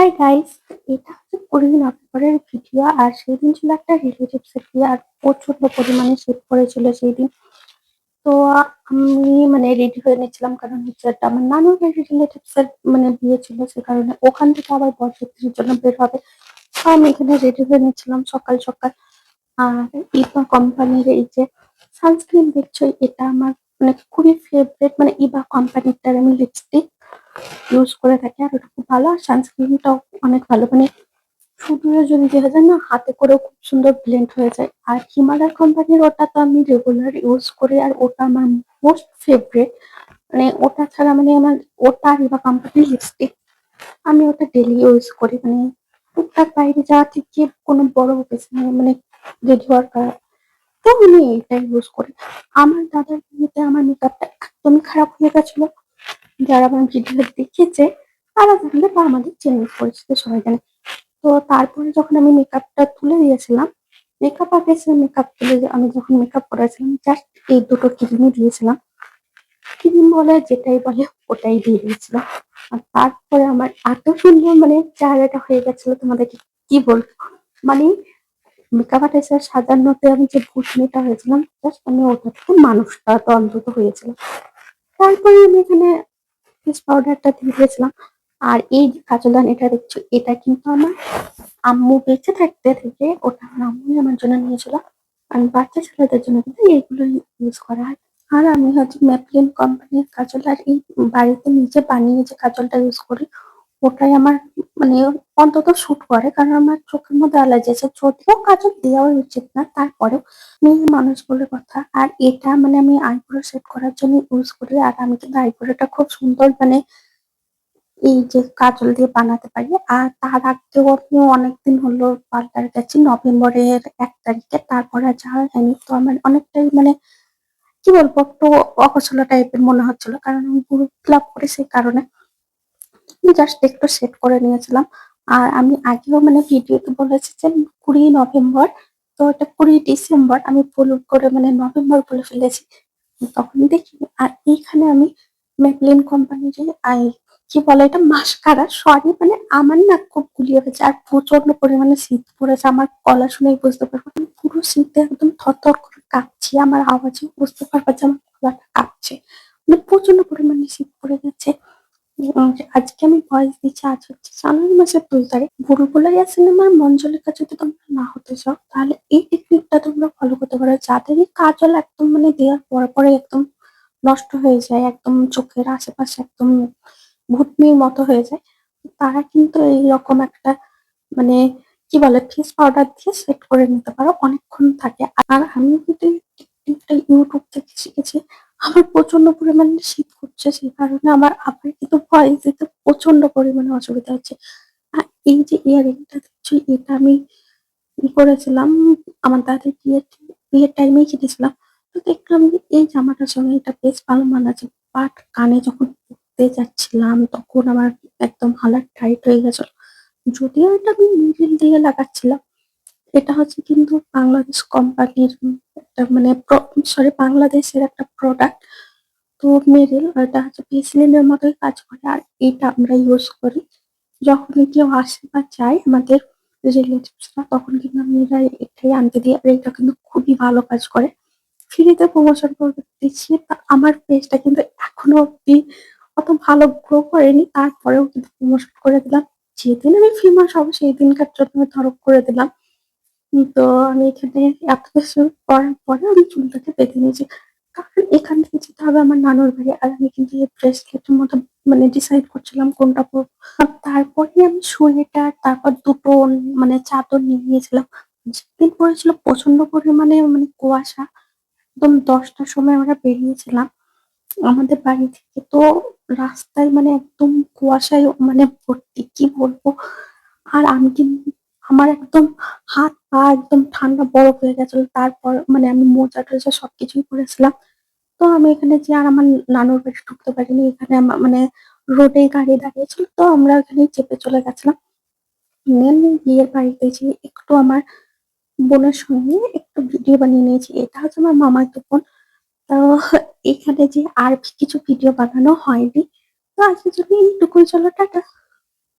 Hi guys, এটা হচ্ছে 20 দিন পরের ভিডিও। আর সেই দিন ছিল একটা রিলেটিভস এর বিয়ে, আর প্রচন্ড পরিমাণে শীত পড়েছিল সেই দিন। তো আমি রেডি হয়ে নিচ্ছিলাম, কারণ হচ্ছে একটা আমার নানুর বাড়ির রিলেটিভস এর বিয়ে ছিল, সে কারণে ওখান থেকে আবার বরযাত্রীর জন্য বের হবে। তো আমি এখানে রেডি হয়ে নিচ্ছিলাম সকাল সকাল। আর ইভা কোম্পানির এই যে সানস্ক্রিন দেখছো, এটা আমার খুবই ফেভারিট। ইভা কোম্পানিটার আমি লিপস্টিক ইউজ করে থাকি, আর ওটা খুব ভালো। আর সানস্ক্রিনটাও অনেক ভালো, শুধু যদি দেখা যায় না, হাতে করেও খুব সুন্দর ব্লেন্ড হয়ে যায়। আর হিমালয় কোম্পানির ওটা তো আমি রেগুলার ইউজ করি, আর ওটা আমার মোস্ট ফেভারিট। ওটা ছাড়া আমার ওটা আর রিবা কোম্পানির লিপস্টিক আমি ওটা ডেলি ইউজ করি। টুকটাক বাইরে যাওয়া থেকে কোনো বড় অকেশনে রেডি হওয়ার তো আমি এটা ইউজ করি। আমার দাদার বিয়েতে আমার মেকআপটা একদমই খারাপ হয়ে গেছিল। যারা আমার ভিডিও দেখেছে তারা জানলে, বা আমাদের চেঞ্জ পরিচিত সবাই জানে। তো তারপরে যখন আমি মেকআপটা তুলে দিয়েছিলাম, মেকআপ আর্টিস্ট মেকআপ তুলে আমি যখন মেকআপ করেছিলাম, জাস্ট এই দুটো ক্রিমই দিয়েছিলাম। ক্রিম বলে যেটাই বলে ওটাই দিয়ে দিয়েছিল। আর তারপরে আমার এত সুন্দর চেহারাটা হয়ে গেছিল, তোমাদেরকে কি বলবো। মানে মেকআপ আর্টিস্টের সাজানোতে আমি যে ভূতনিটা হয়েছিলাম, জাস্ট আমি ওটা থেকে মানুষটা তো অন্তত হয়েছিল। তারপরে আমি এখানে ফেস পাউডারটা দিয়ে দিয়েছিলাম। আর এই যে কাজলদানিটা দেখছো, এটা কিন্তু আমার আম্মু বেঁচে থাকতে থেকে ওটা আমার আম্মুই আমার জন্য নিয়েছিল। আর বাচ্চা ছেলেদের জন্য কিন্তু এইগুলো ইউজ করা হয়। আর আমি হচ্ছে ম্যাপলিন কোম্পানির কাজল, আর এই বাড়িতে নিজে বানিয়ে যে কাজলটা ইউজ করি, ওটাই আমার মানে অন্তত শুট করে, কারণ আমার চোখের মধ্যে অ্যালার্জি আছে। যদিও কাজল দেওয়া উচিত না, তারপরেও মেয়ে মানুষ বলে কথা। আর এটা আমি আইব্রো সেট করার জন্য ইউজ করি। আর আমি কিন্তু আইব্রোটা খুব সুন্দর এই যে কাজল দিয়ে বানাতে পারি। আর তার আগেও আমি অনেকদিন হলো পার্লার গেছি, নভেম্বরের 1 তারিখে। তারপর আর যাওয়া হয়নি। তো আমার অনেকটাই কি বলবো, একটু অগোছালো টাইপের মনে হচ্ছিল, কারণ আমি পুরো ফিল করে সেই কারণে জাস্ট একটু সেট করে নিয়েছিলাম। আর আমি আগেও ভিডিওতে বলেছি যে 20 নভেম্বর, তো এটা 20 ডিসেম্বর, আমি ভুল করে নভেম্বর বলে ফেলেছি, তখন দেখিনি। আর এইখানে আমি ম্যাকলিন কোম্পানির কি বলে এটা, মাস্কারা, সরি আমার না খুব গুলিয়ে গেছে। আর প্রচন্ড পরিমাণে শীত পড়েছে, আমার গলা শুনেই বুঝতে পারবো আমি পুরো শীতে একদম থরথর করে কাঁপছি। আমার আওয়াজে বুঝতে পারবো যে আমার গলাটা কাঁপছে। প্রচন্ড পরিমাণে শীত পড়ে গেছে। আজকে আমি ভয়েস দিচ্ছি, আজ হচ্ছে জানুয়ারি মাসের 2 তারিখ। ভুলভুলাইয়া সিনেমার মঞ্জলিকা যদি তোমরা না হতে চাও, তাহলে এই টেকনিকটা তোমরা ফলো করতে পারো। যাদেরই কাজল একদম দেওয়ার পরে পরে একদম নষ্ট হয়ে যায়, একদম চোখের আশেপাশে একদম ভুতনির মতো হয়ে যায়, তারা কিন্তু এইরকম একটা মানে কি বলে ফেস পাউডার দিয়ে সেট করে নিতে পারো, অনেকক্ষণ থাকে। আর আমি কিন্তু এই টেকনিকটা ইউটিউব থেকে শিখেছি। আমার প্রচন্ড পরিমাণে শীত করছে, সেই কারণে আমার আবার কিন্তু ভয়েস দিতে প্রচন্ড পরিমাণে অসুবিধা হচ্ছে। আর এই যে ইয়ারিংটা দেখছি, এটা আমি করেছিলাম আমার দাদির বিয়ের টাইমেই কিনেছিলাম। তো দেখলাম যে এই জামাটার সঙ্গে এটা বেশ ভালো মানাচ্ছে। বাট কানে যখন পরতে যাচ্ছিলাম, তখন আমার একদম হালাত টাইট হয়ে গেছিল। যদিও এটা আমি মিডিল দিয়ে লাগাচ্ছিলাম। এটা হচ্ছে কিন্তু বাংলাদেশ কোম্পানির একটা সরি, বাংলাদেশের একটা প্রোডাক্ট। তো মেরিল এটা হচ্ছে ভেসলিনের মতোই কাজ করে। আর এটা আমরা ইউজ করি যখনই কেউ আসে বা যায় আমাদের রিলেটিভসরা, তখন কিন্তু আমি এটাই আনতে দিই। আর এটা কিন্তু খুবই ভালো কাজ করে। ফ্রিতে প্রমোশন করে দিচ্ছি। তা আমার পেজটা কিন্তু এখনো অব্দি অত ভালো গ্রো করেনি, তারপরেও কিন্তু প্রমোশন করে দিলাম। যেদিন আমি ফেমাস হবো সেই দিনকার জন্য ধরো করে দিলাম। তো আমি এখানে এত কিছু করার পরে আমি চুলটাকে বেঁধে নিয়েছি, কারণ এখান থেকে যেতে হবে আমার নানুর বাড়ি। আর আমি কিন্তু এই ব্রেসলেটের মতো ডিসাইড করছিলাম কোনটা পরবো। আর তারপরে আমি সোয়েটার, তারপর দুটো চাদর নিয়ে নিয়েছিলাম। যেদিন পড়েছিল প্রচন্ড পরিমাণে কুয়াশা। একদম 10টার সময় আমরা বেরিয়েছিলাম আমাদের বাড়ি থেকে। তো রাস্তায় একদম কুয়াশায় ভর্তি, কি বলবো। আর আমি কিন্তু আমার একদম হাত পা একদম ঠান্ডা বরফ হয়ে গেছিল। তারপর আমি মোজা টোজা সবকিছুই পরেছিলাম। তো আমি এখানে যে আর আমার নানুর বাড়ি ঢুকতে পারিনি, এখানে রোডে গাড়ি দাঁড়িয়েছিল, তো আমরা এখানে চেপে চলে গেছিলাম। মেন বিয়ের বাড়িতে যে একটু আমার বোনের সঙ্গে একটু ভিডিও বানিয়ে নিয়েছি। এটা হচ্ছে আমার মামাতো বোন। তো এখানে যে আর কিছু ভিডিও বানানো হয়নি। তো আজকের জন্য এইটুকুই, চলো টাটা।